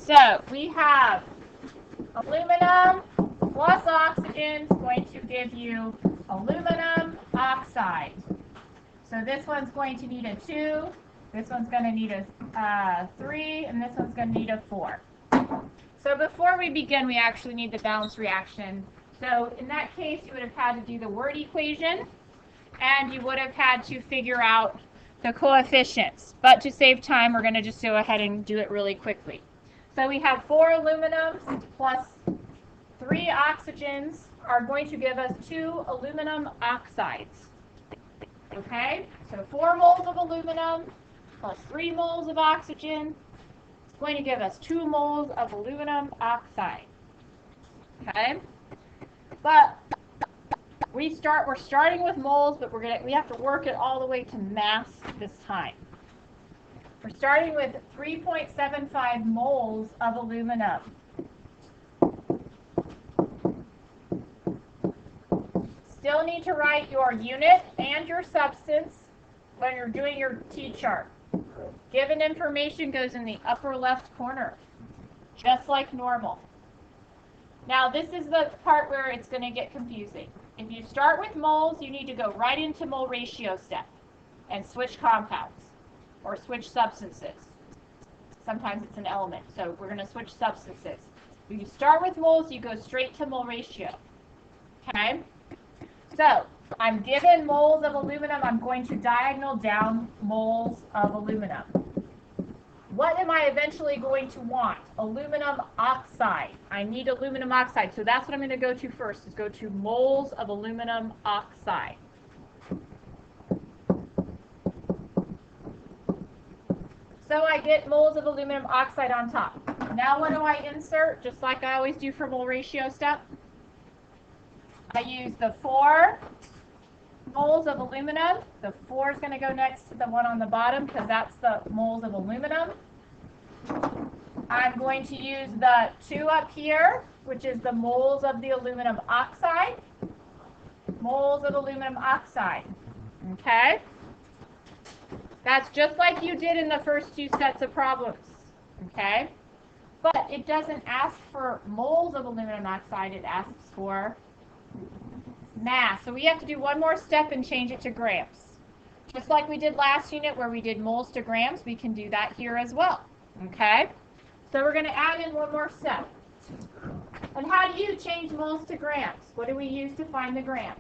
So we have aluminum plus oxygen is going to give you aluminum oxide. So this one's going to need a 2, this one's going to need a 3, and this one's going to need a 4. So before we begin, we actually need the balance reaction. So in that case, you would have had to do the word equation, and you would have had to figure out the coefficients. But to save time, we're going to just go ahead and do it really quickly. So we have 4 aluminums plus 3 oxygens are going to give us 2 aluminum oxides. Okay, so 4 moles of aluminum plus 3 moles of oxygen is going to give us 2 moles of aluminum oxide. Okay, but we're starting with moles, but we have to work it all the way to mass this time. We're starting with 3.75 moles of aluminum. Still need to write your unit and your substance when you're doing your T-chart. Given information goes in the upper left corner, just like normal. Now this is the part where it's going to get confusing. If you start with moles, you need to go right into mole ratio step and switch compounds or switch substances. Sometimes it's an element, so we're going to switch substances. If you start with moles, you go straight to mole ratio. Okay? So I'm given moles of aluminum. I'm going to diagonal down moles of aluminum. What am I eventually going to want? Aluminum oxide. I need aluminum oxide. So that's what I'm going to go to first, is go to moles of aluminum oxide. So I get moles of aluminum oxide on top. Now what do I insert? Just like I always do for mole ratio step. I use the 4 moles of aluminum. The 4 is going to go next to the one on the bottom because that's the moles of aluminum. I'm going to use the 2 up here, which is the moles of the aluminum oxide. Moles of aluminum oxide. Okay? That's just like you did in the first 2 sets of problems. Okay? But it doesn't ask for moles of aluminum oxide, it asks for mass. So we have to do one more step and change it to grams. Just like we did last unit where we did moles to grams, we can do that here as well. Okay? So we're going to add in one more step. And how do you change moles to grams? What do we use to find the grams?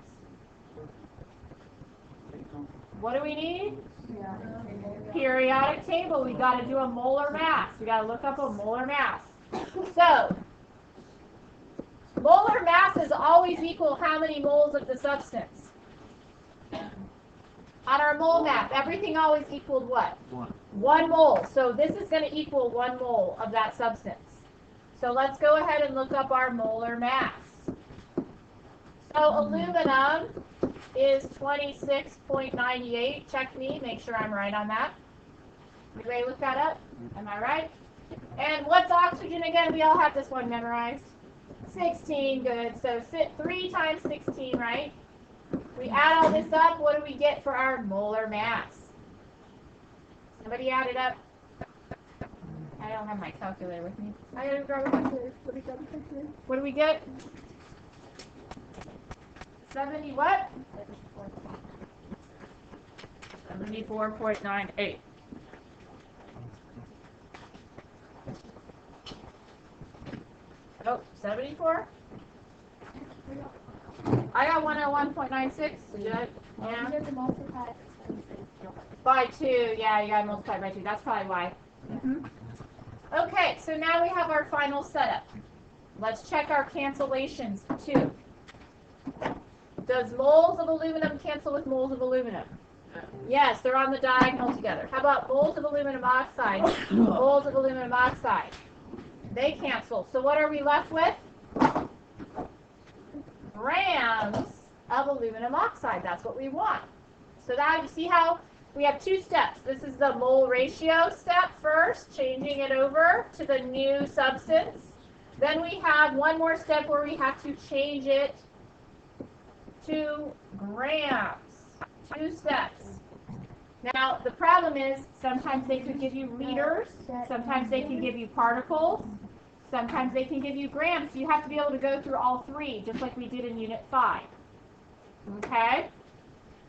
What do we need? Periodic table. We got to do a molar mass. We got to look up a molar mass. So molar mass is always equal how many moles of the substance? On our mole map, everything always equaled what? 1 mole. So this is going to equal 1 mole of that substance. So let's go ahead and look up our molar mass. So aluminum is 26.98. Check me, make sure I'm right on that. Anybody look that up? Am I right? And what's oxygen again? We all have this one memorized. 16, good. So 3 times 16, right? We add all this up, what do we get for our molar mass? Somebody add it up. I don't have my calculator with me. I gotta grab a calculator. What do we get? 70 what? 74.98. Oh, 74? I got 101.96. Yeah. By 2. Yeah, you got to multiply by 2. That's probably why. Okay, so now we have our final setup. Let's check our cancellations too. Does moles of aluminum cancel with moles of aluminum? Yes, they're on the diagonal together. How about moles of aluminum oxide? Moles of aluminum oxide. They cancel. So what are we left with? Grams of aluminum oxide. That's what we want. So now you see how we have 2 steps. This is the mole ratio step first, changing it over to the new substance. Then we have one more step where we have to change it to grams. 2 steps. Now, the problem is sometimes they could give you liters, sometimes they can give you particles, sometimes they can give you grams. So you have to be able to go through all three, just like we did in Unit 5. Okay?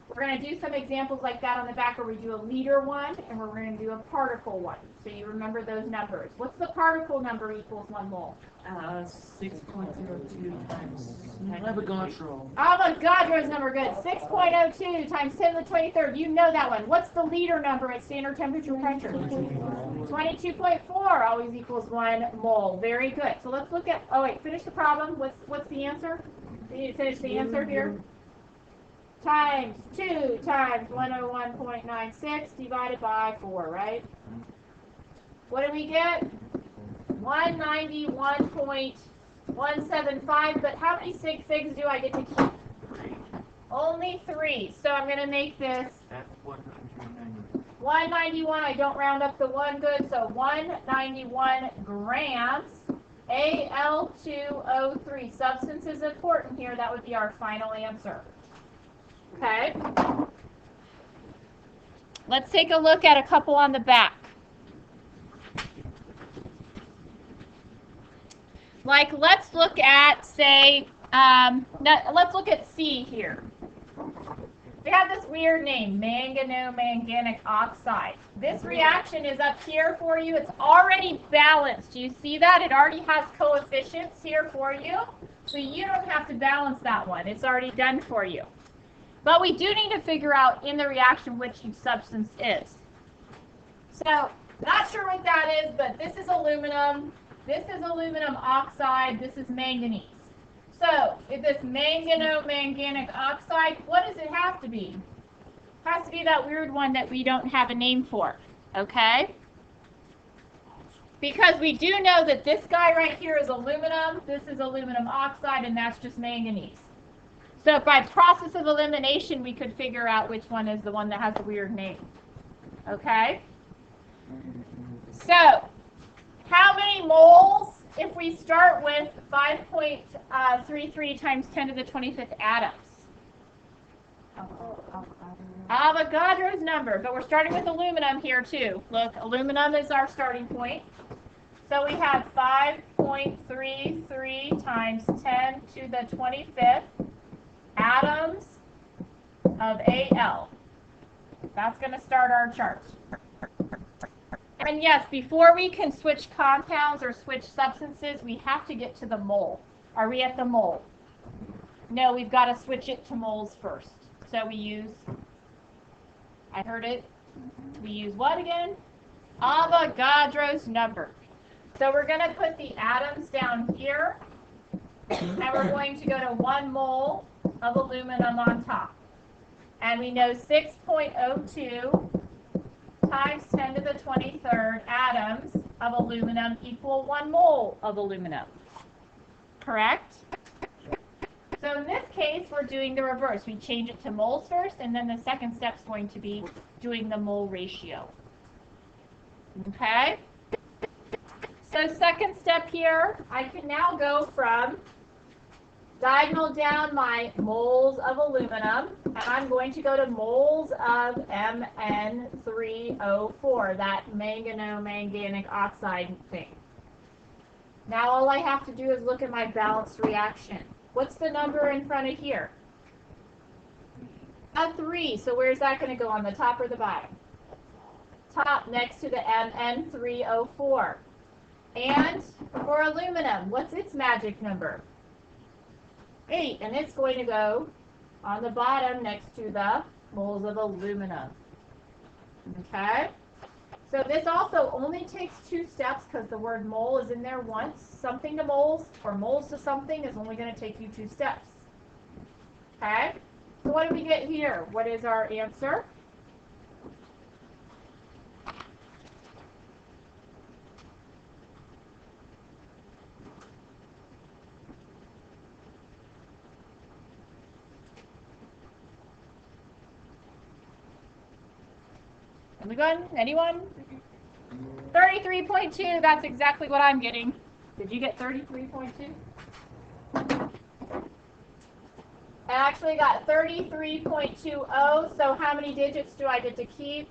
We're going to do some examples like that on the back where we do a liter one and we're going to do a particle one. So you remember those numbers. What's the particle number equals 1 mole? 6.02 times Avogadro. Avogadro's number, good. 6.02 times 10 to the 23rd. You know that one. What's the liter number at standard temperature pressure? 22.4 always equals 1 mole. Very good. So let's look at, oh wait, finish the problem. What's the answer? You need to finish the answer here. Times 2 times 101.96 divided by 4, right? What do we get? 191.175, but how many sig figs do I get to keep? Only 3. So I'm going to make this 191. I don't round up the 1, good. So 191 grams. Al2O3. Substance is important here. That would be our final answer. Okay. Let's take a look at a couple on the back. Like, let's look at, say, let's look at C here. They have this weird name, mangano-manganic oxide. This reaction is up here for you. It's already balanced. Do you see that? It already has coefficients here for you. So you don't have to balance that one. It's already done for you. But we do need to figure out in the reaction which each substance is. So, not sure what that is, but this is aluminum. This is aluminum oxide. This is manganese. So, if this mangano-manganic oxide, what does it have to be? It has to be that weird one that we don't have a name for. Okay? Because we do know that this guy right here is aluminum, this is aluminum oxide, and that's just manganese. So by process of elimination, we could figure out which one is the one that has a weird name. Okay? So, how many moles if we start with 5.33 times 10 to the 25th atoms? Avogadro's number, but we're starting with aluminum here too. Look, aluminum is our starting point. So we have 5.33 times 10 to the 25th atoms of Al. That's going to start our chart. And yes, before we can switch compounds or switch substances, we have to get to the mole. Are we at the mole? No, we've got to switch it to moles first. So we use, I heard it, we use what again? Avogadro's number. So we're going to put the atoms down here, and we're going to go to 1 mole of aluminum on top. And we know 6.02 times 10 to the 23rd atoms of aluminum equal 1 mole of aluminum. Correct? So in this case, we're doing the reverse. We change it to moles first, and then the second step is going to be doing the mole ratio. Okay? So second step here, I can now go from diagonal down my moles of aluminum, and I'm going to go to moles of Mn3O4, that mangano-manganic oxide thing. Now all I have to do is look at my balanced reaction. What's the number in front of here? A 3. So where's that going to go, on the top or the bottom? Top, next to the Mn3O4. And for aluminum, what's its magic number? 8, and it's going to go on the bottom next to the moles of aluminum. Okay? So this also only takes 2 steps because the word mole is in there once. Something to moles or moles to something is only going to take you 2 steps. Okay? So what do we get here? What is our answer? Anyone? 33.2, that's exactly what I'm getting. Did you get 33.2? I actually got 33.20, so how many digits do I get to keep?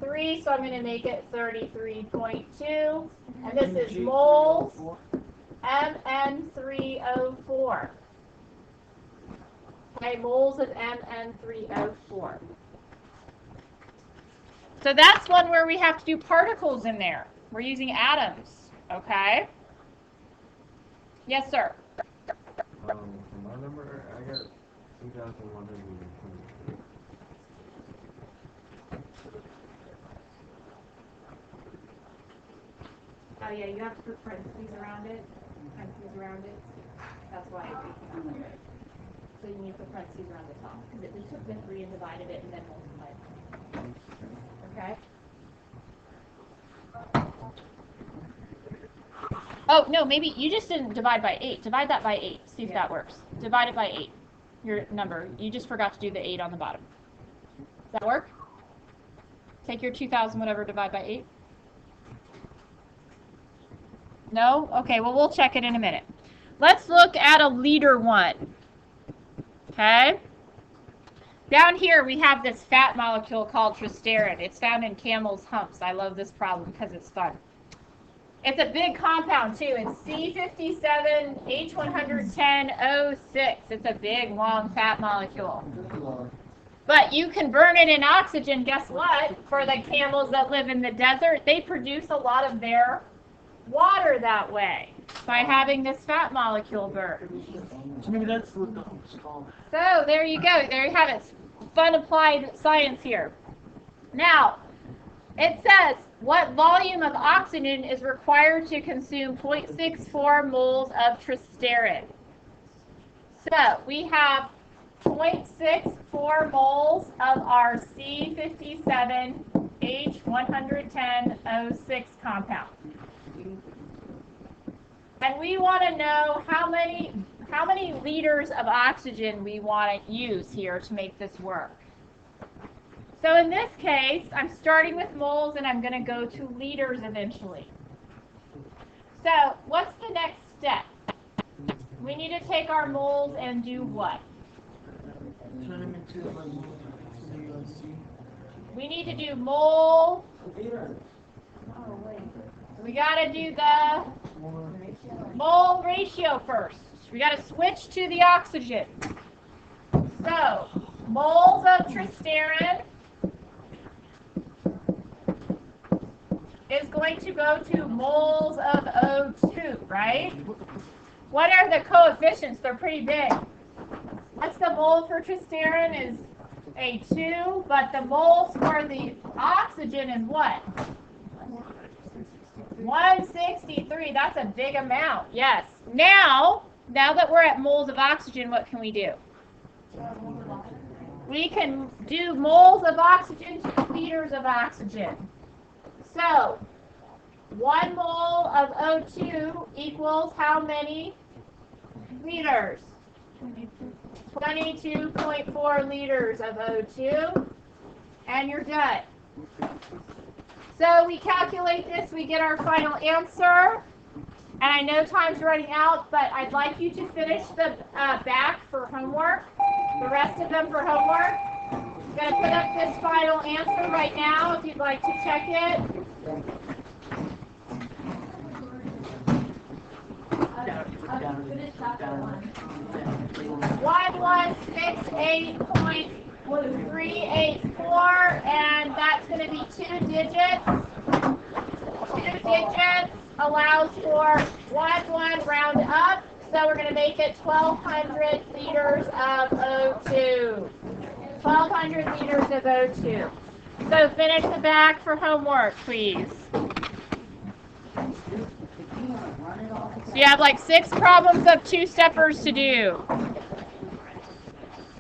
3, so I'm going to make it 33.2. And this is moles, Mn3O4. Okay, moles of Mn3O4. So that's one where we have to do particles in there. We're using atoms, okay? Yes, sir. For my number, I got 2,123. Oh yeah, you have to put parentheses around it. That's why. So you need to put parentheses around the top because we took the 3 and divided it and then multiplied it. Okay. Oh no, maybe you just didn't divide by 8. Divide that by 8. See if that works. Divide it by 8. Your number. You just forgot to do the 8 on the bottom. Does that work? Take your 2,000 whatever, divide by 8. No? Okay, well, we'll check it in a minute. Let's look at a liter one. Okay? Down here, we have this fat molecule called tristerin. It's found in camel's humps. I love this problem because it's fun. It's a big compound, too. It's C57H110O6. It's a big, long, fat molecule. But you can burn it in oxygen. Guess what? For the camels that live in the desert, they produce a lot of their water that way by having this fat molecule burn. So maybe that's what it's called. So there you go. There you have it. Fun applied science here. Now, it says what volume of oxygen is required to consume 0.64 moles of tristerin. So we have 0.64 moles of our C57H110O6 compound. And we want to know how many liters of oxygen we want to use here to make this work. So in this case, I'm starting with moles and I'm going to go to liters eventually. So what's the next step? We need to take our moles and do what? Turn them into like We need to do mole. Oh, wait. We got to do the mole ratio first. We got to switch to the oxygen. So, moles of tristerin is going to go to moles of O2, right? What are the coefficients? They're pretty big. What's the mole for tristerin is a 2, but the moles for the oxygen is what? 163. That's a big amount. Yes. Now that we're at moles of oxygen, what can we do? We can do moles of oxygen to liters of oxygen. So, 1 mole of O2 equals how many liters? 22.4 liters of O2. And you're done. So we calculate this, we get our final answer. And I know time's running out, but I'd like you to finish the back for homework, the rest of them for homework. I'm going to put up this final answer right now if you'd like to check it. 1168.384, and that's going to be 2 digits. 2 digits allows for 1 round up, so we're going to make it 1,200 liters of O2. 1,200 liters of O2. So finish the back for homework, please. So you have like 6 problems of 2-steppers to do.